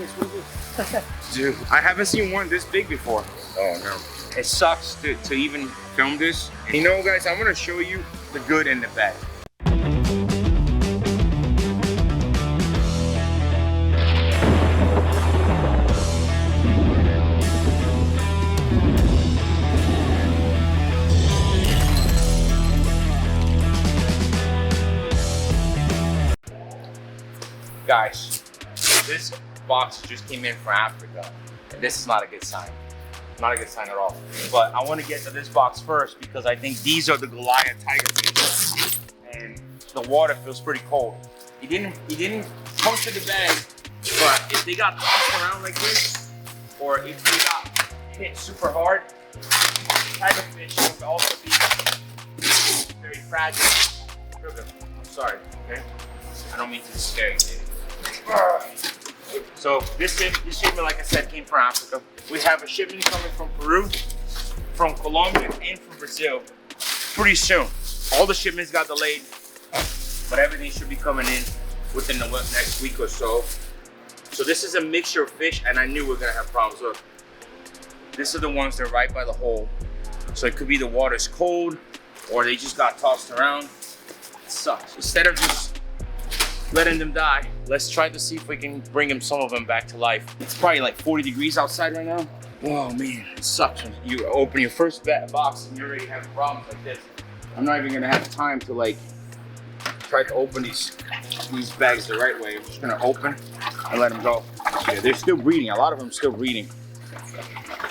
this? What is this? Dude, I haven't seen one this big before. Oh no. It sucks to even film this. You know, guys, I'm gonna show you the good and the bad. Guys, this box just came in from Africa, and this is not a good sign. Not a good sign at all. But I want to get to this box first because I think these are the Goliath tiger fish, and the water feels pretty cold. He didn't come to the bag, but if they got tossed around like this, or if they got hit super hard, tiger fish would also be very fragile. I'm sorry, okay? I don't mean to scare you, dude. So this shipment, like I said, came from Africa. We have a shipment coming from Peru, from Colombia, and from Brazil pretty soon. All the shipments got delayed, but everything should be coming in within the next week or so. So this is a mixture of fish, and I knew we were gonna have problems. Look, these are the ones that are right by the hole. So it could be the water's cold, or they just got tossed around. It sucks. Instead of just letting them die, let's try to see if we can bring them, some of them, back to life. It's probably like 40 degrees outside right now. Oh man, it sucks when you open your first box and you already have problems like this. I'm not even gonna have time to like try to open these bags the right way. I'm just gonna open and let them go. Yeah, they're still breeding. A lot of them still breeding,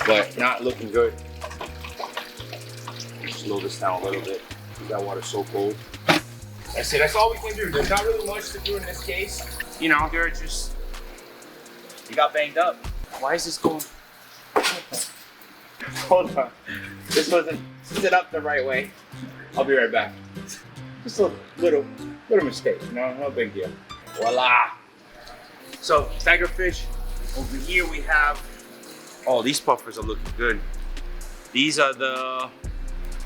but not looking good. Slow this down a little bit. That water's so cold. That's it. That's all we can do. There's not really much to do in this case. You know, they're just, you got banged up. Why is this going? Hold on. This wasn't set up the right way. I'll be right back. Just a little mistake, you know, no big deal. Voila. So, tiger fish. Over here we have, oh, these puffers are looking good. These are the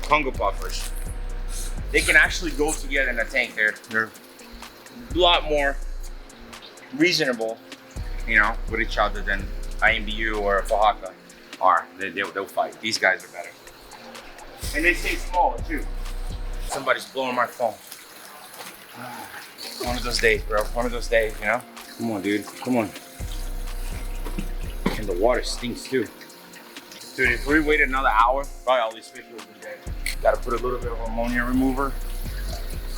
Congo puffers. They can actually go together in a tank. They're a lot more reasonable, you know, with each other than IMBU or Oaxaca are. They'll fight. These guys are better. And they stay smaller too. Somebody's blowing my phone. One of those days, bro. One of those days, you know? Come on, dude. Come on. And the water stinks too. Dude, if we wait another hour, probably all these fish will be dead. Gotta put a little bit of ammonia remover.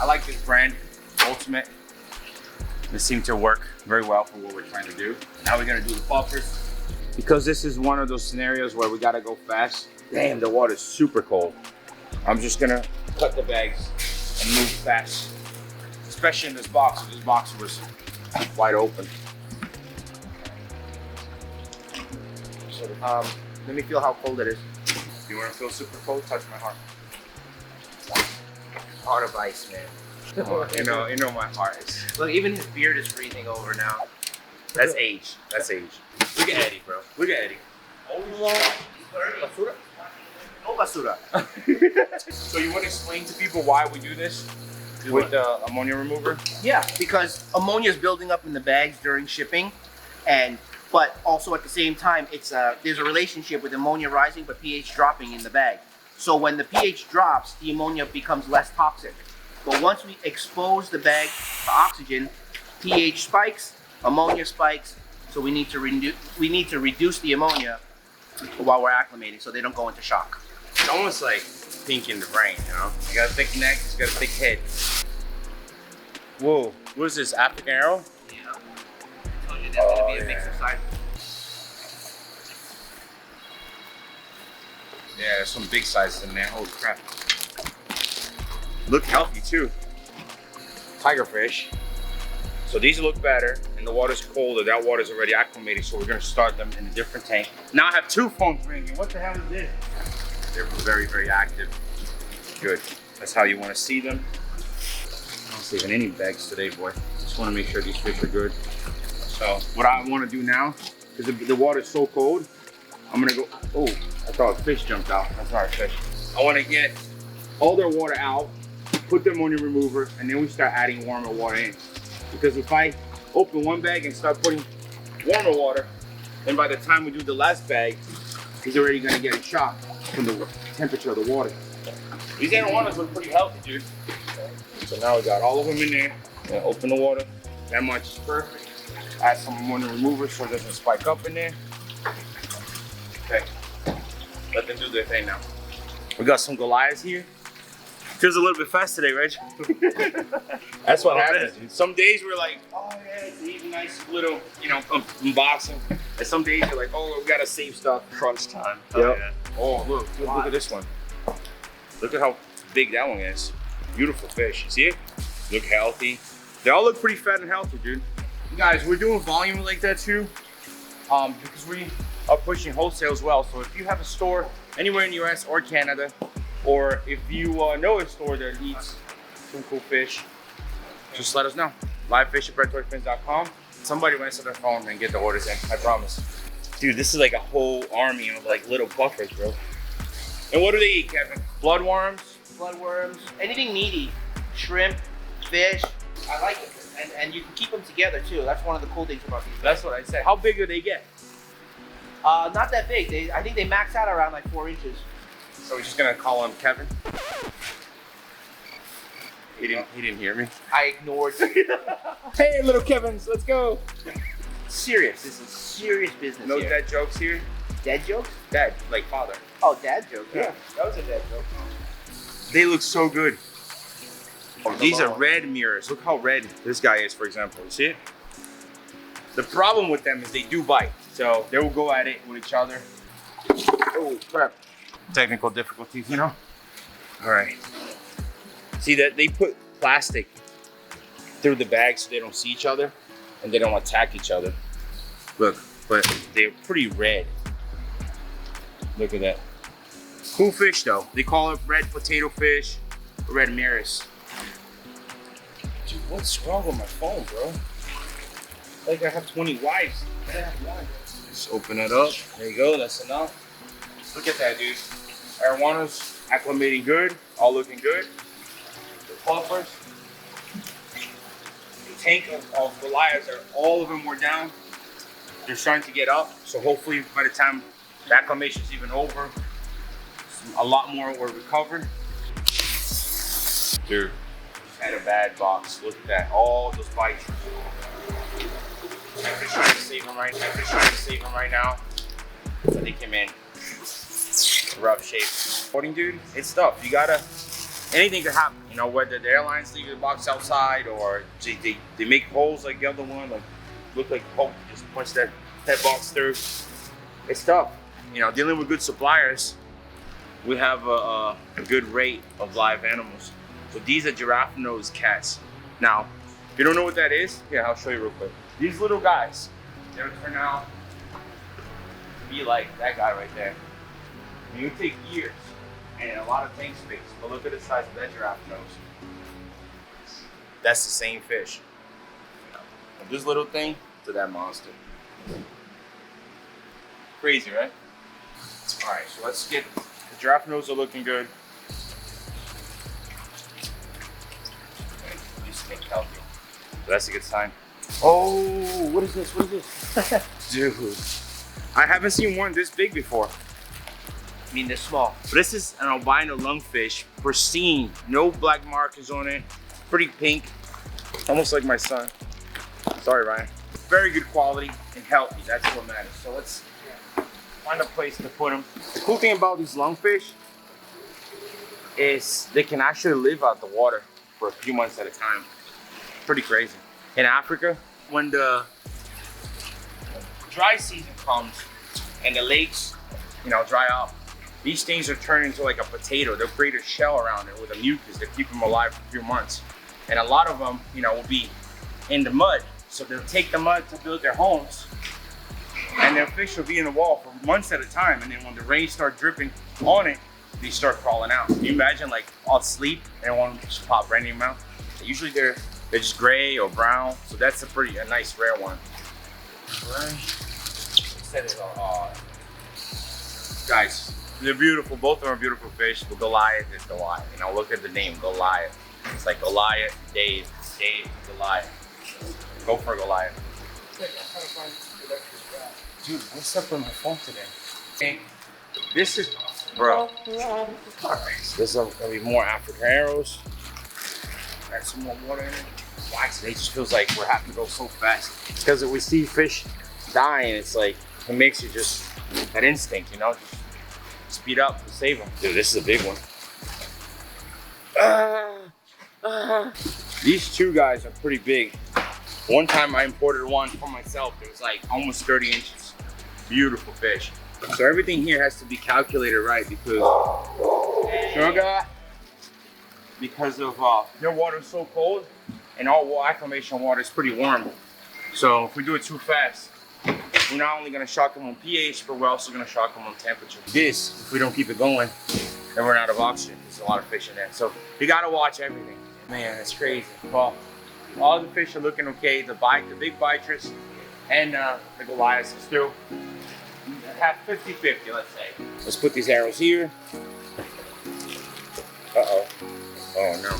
I like this brand, Ultimate. This seemed to work very well for what we're trying to do. Now we're gonna do the puffers. Because this is one of those scenarios where we gotta go fast. Damn, the water's super cold. I'm just gonna cut the bags and move fast. Especially in this box. This box was wide open. So, let me feel how cold it is. You wanna feel super cold? Touch my heart. Heart of ice, man. You know my heart is. Look, even his beard is freezing over now. That's age. That's age. Look at Eddie, bro. Look at Eddie. Basura? No basura. So you want to explain to people why we do this with the ammonia remover? Yeah, because ammonia is building up in the bags during shipping, but also at the same time, there's a relationship with ammonia rising but pH dropping in the bag. So when the pH drops, the ammonia becomes less toxic. But once we expose the bag to oxygen, pH spikes, ammonia spikes. So we need to reduce the ammonia while we're acclimating, so they don't go into shock. It's almost like pink in the brain, you know? You got a thick neck, you got a thick head. Whoa, what is this, African arrow? Yeah. I told you there's gonna be a mix of sizes. Yeah, there's some big sizes in there, holy crap. Look healthy too. Tiger fish. So these look better, and the water's colder. That water's already acclimated, so we're gonna start them in a different tank. Now I have two phones ringing. What the hell is this? They're very, very active. Good. That's how you wanna see them. I'm not saving any bags today, boy. Just wanna make sure these fish are good. So what I wanna do now, because the water's so cold, I'm gonna go, oh, I thought a fish jumped out. That's not a fish. I wanna get all their water out, put the ammonia remover, and then we start adding warmer water in. Because if I open one bag and start putting warmer water. And by the time we do the last bag, he's already gonna get a shock from the temperature of the water. These anacondas look pretty healthy, dude. So now we got all of them in there. Gonna open the water. That much is perfect. Add some ammonia remover so it doesn't spike up in there. Okay. Let them do their thing now. We got some Goliaths here. Feels a little bit fast today, Reg. That's what happens, dude. Some days we're like, oh yeah, it's a nice little, you know, unboxing. And some days you're like, oh, we gotta save stuff. Crunch time. Yep. Yeah. Oh, look at this one. Look at how big that one is. Beautiful fish. You see it? Look healthy. They all look pretty fat and healthy, dude. Guys, we're doing volume like that too, because we are pushing wholesale as well. So if you have a store anywhere in the US or Canada, or if you know a store that eats some cool fish, just let us know. Livefish at predatoryfins.com. Somebody will answer their phone and get the orders in, I promise. Dude, this is like a whole army of like little buffers, bro. And what do they eat, Kevin? Bloodworms? Bloodworms, anything meaty, shrimp, fish. I like it, and you can keep them together too. That's one of the cool things about these. That's what I said. How big do they get? Not that big. I think they max out around like 4 inches. So we're just gonna call him Kevin. He didn't hear me. I ignored you. Hey, little Kevins, let's go. Serious. This is serious business. No here. dad jokes here. Dad jokes? Dad, like father. Oh, dad jokes. Yeah. That was a dad joke. They look so good. These are red mirrors. Look how red this guy is, for example. You see it? The problem with them is they do bite. So they will go at it with each other. Oh, crap. Technical difficulties, you know? All right. See that they put plastic through the bag so they don't see each other and they don't attack each other. Look, but they're pretty red. Look at that. Cool fish though. They call it red potato fish, red mirrors. Dude, what's wrong with my phone, bro? Like I have 20 wives. Just open it up. There you go, that's enough. Look at that, dude. Arowanas acclimating good, all looking good. The puffers. The tank of Goliaths, all of them were down. They're starting to get up, so hopefully by the time the acclimation is even over, a lot more were recovered. Dude, had a bad box. Look at that, all those bites. I'm just trying to save them right now. But they came in rough shape. Boarding, dude, it's tough. You gotta, anything could happen. You know, whether the airlines leave the box outside or they make holes like the other one, like look like Hulk just punched that box through. It's tough. You know, dealing with good suppliers, we have a good rate of live animals. So these are giraffe nose cats. Now, if you don't know what that is, yeah, I'll show you real quick. These little guys, they'll turn out to be like that guy right there. And you take years and a lot of tank space, but look at the size of that giraffe nose. That's the same fish. From this little thing to that monster. Crazy, right? All right, so let's get, the giraffe nose are looking good. Okay, these stay healthy. So that's a good sign. Oh, what is this? What is this? Dude, I haven't seen one this big before. I mean, they're small. But this is an albino lungfish, pristine, no black markings on it, pretty pink, almost like my son. Sorry, Ryan. Very good quality and healthy, that's what matters. So let's find a place to put them. The cool thing about these lungfish is they can actually live out the water for a few months at a time. Pretty crazy. In Africa, when the dry season comes and the lakes, you know, dry up, these things are turned into like a potato. They'll create a shell around it with a mucus to keep them alive for a few months. And a lot of them, you know, will be in the mud. So they'll take the mud to build their homes, and their fish will be in the wall for months at a time. And then when the rain starts dripping on it, they start crawling out. Can you imagine, like, all asleep and one just pop right in your mouth? Usually they're just gray or brown. So that's a nice rare one. Right. Set it on. Guys, they're beautiful. Both of them are beautiful fish. But Goliath is Goliath. You know, look at the name, Goliath. It's like Goliath, Dave, Goliath. Go for Goliath. Dude, what's up with my phone today? Hey, this is, bro. Alright, so this is gonna be more African arrows. Add some more water in it. Why today just feels like we're having to go so fast. It's because we see fish dying, it's like, it makes you just, that instinct, you know? Just speed up to save them. Dude, this is a big one. These two guys are pretty big. One time I imported one for myself. It was like almost 30 inches. Beautiful fish. So everything here has to be calculated right because because of their water is so cold and all acclimation water is pretty warm. So if we do it too fast, we're not only gonna shock them on pH, but we're also gonna shock them on temperature. This, if we don't keep it going, then we're out of oxygen. There's a lot of fish in there. So you gotta watch everything. Man, it's crazy. Well, all the fish are looking okay. The big bitrus and the Goliaths are still have 50-50, let's say. Let's put these arrows here. Uh-oh. Oh no.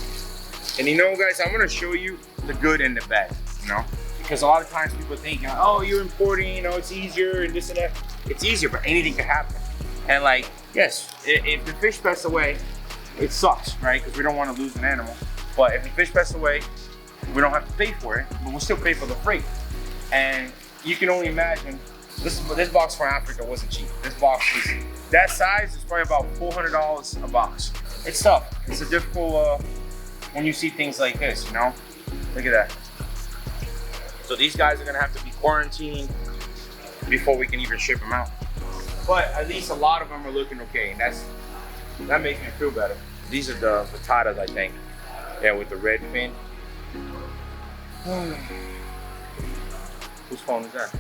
And you know, guys, I'm gonna show you the good and the bad, you know? Because a lot of times people think, oh, you're importing, you know, it's easier and this and that. It's easier, but anything can happen. And like, yes, if the fish pass away, it sucks, right? Because we don't want to lose an animal. But if the fish pass away, we don't have to pay for it, but we'll still pay for the freight. And you can only imagine, this box from Africa wasn't cheap. This box was, that size is probably about $400 a box. It's tough. It's a difficult, when you see things like this, you know? Look at that. So these guys are gonna have to be quarantined before we can even ship them out. But at least a lot of them are looking okay, and that makes me feel better. These are the Vitatas, I think. Yeah, with the red fin. Whose phone is that?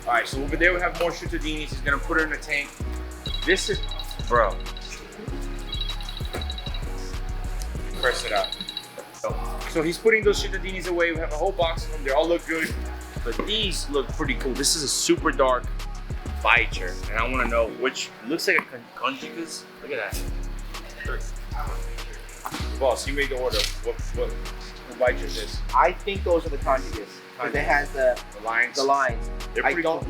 All right, so over there we have more Cittadinis. He's gonna put her in the tank. This is, bro. Press it out. So he's putting those Cittadinis away. We have a whole box of them. They all look good, but these look pretty cool. This is a super dark bicher, and I want to know which. Looks like a conjugous. Look at that. Boss, you made the order. What bicher is this? I think those are the conjugates. Because it has the lines. The lines. I don't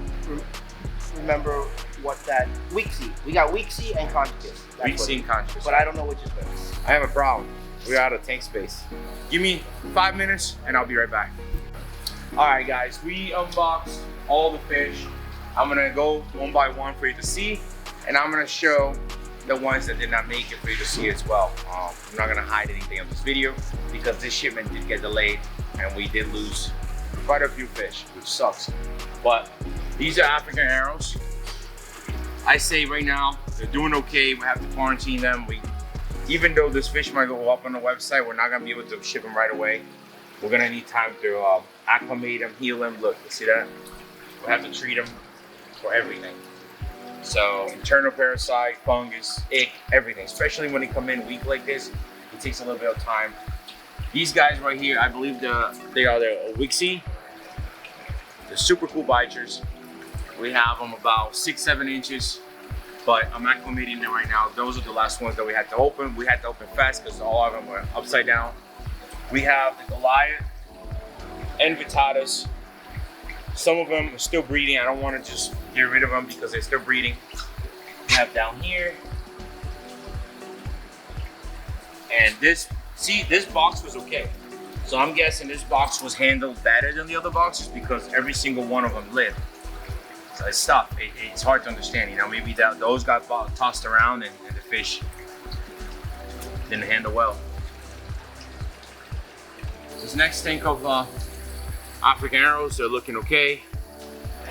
remember what that. Weeksy. We got Weeksy and conjugates. Weeksy and conjugates. But I don't know which is which. I have a problem. We're out of tank space. Give me 5 minutes and I'll be right back. All right, guys, we unboxed all the fish. I'm gonna go one by one for you to see, and I'm gonna show the ones that did not make it for you to see as well. I'm not gonna hide anything on this video because this shipment did get delayed and we did lose quite a few fish, which sucks. But these are African arrows. I say right now, they're doing okay. We have to quarantine them. Even though this fish might go up on the website, we're not gonna be able to ship them right away. We're gonna need time to acclimate them, heal them. Look, you see that? We have to treat them for everything. So internal parasite, fungus, ick, everything. Especially when they come in weak like this, it takes a little bit of time. These guys right here, I believe they are the Wixie. They're super cool bichers. We have them about 6-7 inches, but I'm acclimating them right now. Those are the last ones that we had to open. We had to open fast because all of them were upside down. We have the Goliath and Vitatas. Some of them are still breeding. I don't want to just get rid of them because they're still breeding. We have down here. And this box was okay. So I'm guessing this box was handled better than the other boxes because every single one of them lived. So it's tough. It's hard to understand. You know, maybe those got tossed around and the fish didn't handle well. This next tank of African arrows, they're looking okay.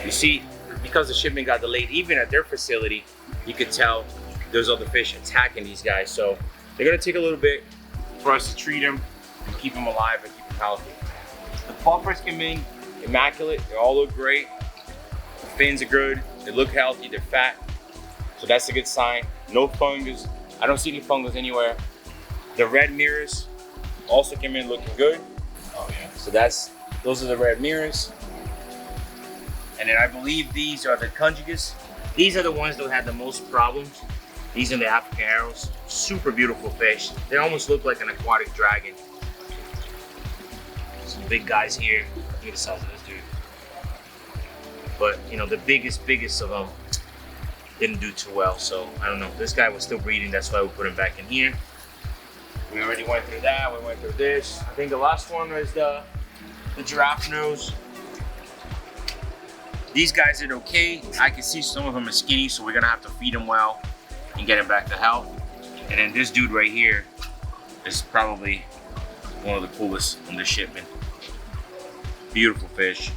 You see, because the shipment got delayed, even at their facility, you could tell there's other fish attacking these guys. So they're gonna take a little bit for us to treat them and keep them alive and keep them healthy. The puffers came in immaculate. They all look great. The fins are good. They look healthy. They're fat. So that's a good sign. No fungus. I don't see any fungus anywhere. The red mirrors also came in looking good. Oh yeah. So those are the red mirrors. And then I believe these are the conjugates. These are the ones that had the most problems. These are the African arrows. Super beautiful fish. They almost look like an aquatic dragon. Some big guys here. Look at the size of this dude. but you know, the biggest of them didn't do too well. So I don't know. This guy was still breeding. That's why we put him back in here. We already went through that. We went through this. I think the last one was the giraffe nose. These guys did okay. I can see some of them are skinny, so we're gonna have to feed them well and get them back to health. And then this dude right here is probably one of the coolest on this shipment. Beautiful fish.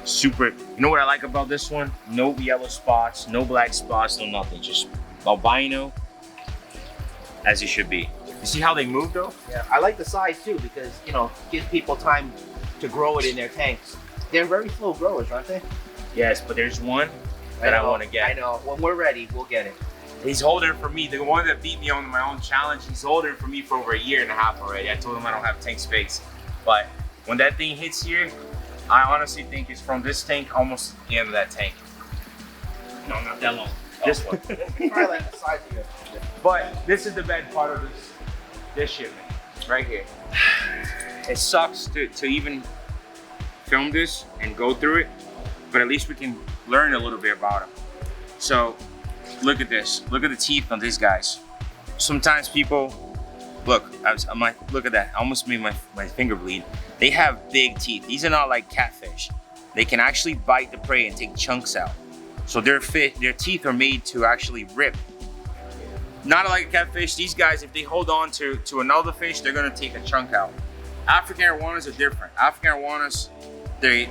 Super, you know what I like about this one? No yellow spots, no black spots, no nothing. Just albino as he should be. You see how they move though? Yeah, I like the size too because, you know, gives people time to grow it in their tanks. They're very slow growers, aren't they? Yes, but there's one that I want to get. I know. When we're ready, we'll get it. He's holding for me. The one that beat me on my own challenge, he's holding for me for over 1.5 years already. I told him I don't have tank space. But when that thing hits here, I honestly think it's from this tank almost to the end of that tank. No, not that long. This one. Probably like the size of it. But this is the bad part of this shipment, right here. It sucks to even film this and go through it, but at least we can learn a little bit about them. So look at this. Look at the teeth on these guys. Sometimes people, look, look at that. I almost made my finger bleed. They have big teeth. These are not like catfish. They can actually bite the prey and take chunks out. So their teeth are made to actually rip. Not like a catfish. These guys, if they hold on to another fish, they're gonna take a chunk out. African arowanas are different. African arowanas, they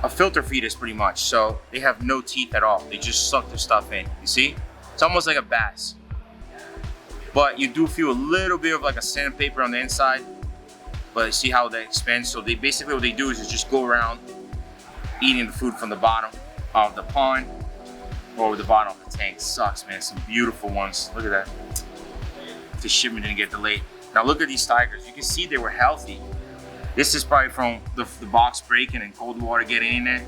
a filter feeders pretty much, so they have no teeth at all. They just suck their stuff in. You see? It's almost like a bass. But you do feel a little bit of like a sandpaper on the inside. But you see how they expand? So they basically what they do is just go around eating the food from the bottom of the pond or the bottom of the tank. Sucks, man. Some beautiful ones. Look at that. The shipment didn't get delayed. Now look at these tigers. You can see they were healthy. This is probably from the box breaking and cold water getting in there.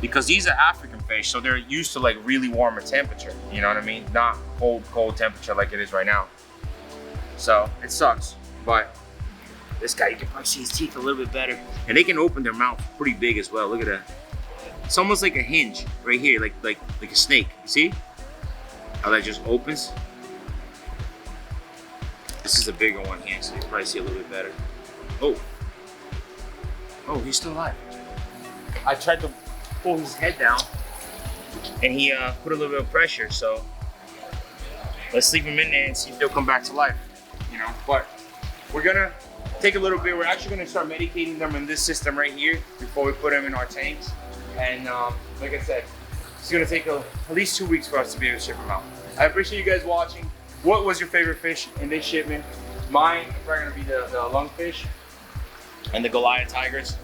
Because these are African fish, so they're used to like really warmer temperature. You know what I mean? Not cold temperature like it is right now. So it sucks, but this guy, you can probably see his teeth a little bit better. And they can open their mouth pretty big as well. Look at that. It's almost like a hinge right here, like a snake. You see how that just opens? This is a bigger one here, so you can probably see a little bit better. Oh, he's still alive. I tried to pull his head down, and he put a little bit of pressure. So let's leave him in there and see if they'll come back to life. You know, but we're gonna take a little bit. We're actually gonna start medicating them in this system right here before we put them in our tanks. And like I said, it's gonna take at least 2 weeks for us to be able to ship them out. I appreciate you guys watching. What was your favorite fish in this shipment? Mine is probably gonna be the lungfish and the Goliath tigers.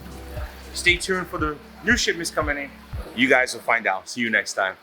Stay tuned for the new shipments coming in. You guys will find out. See you next time.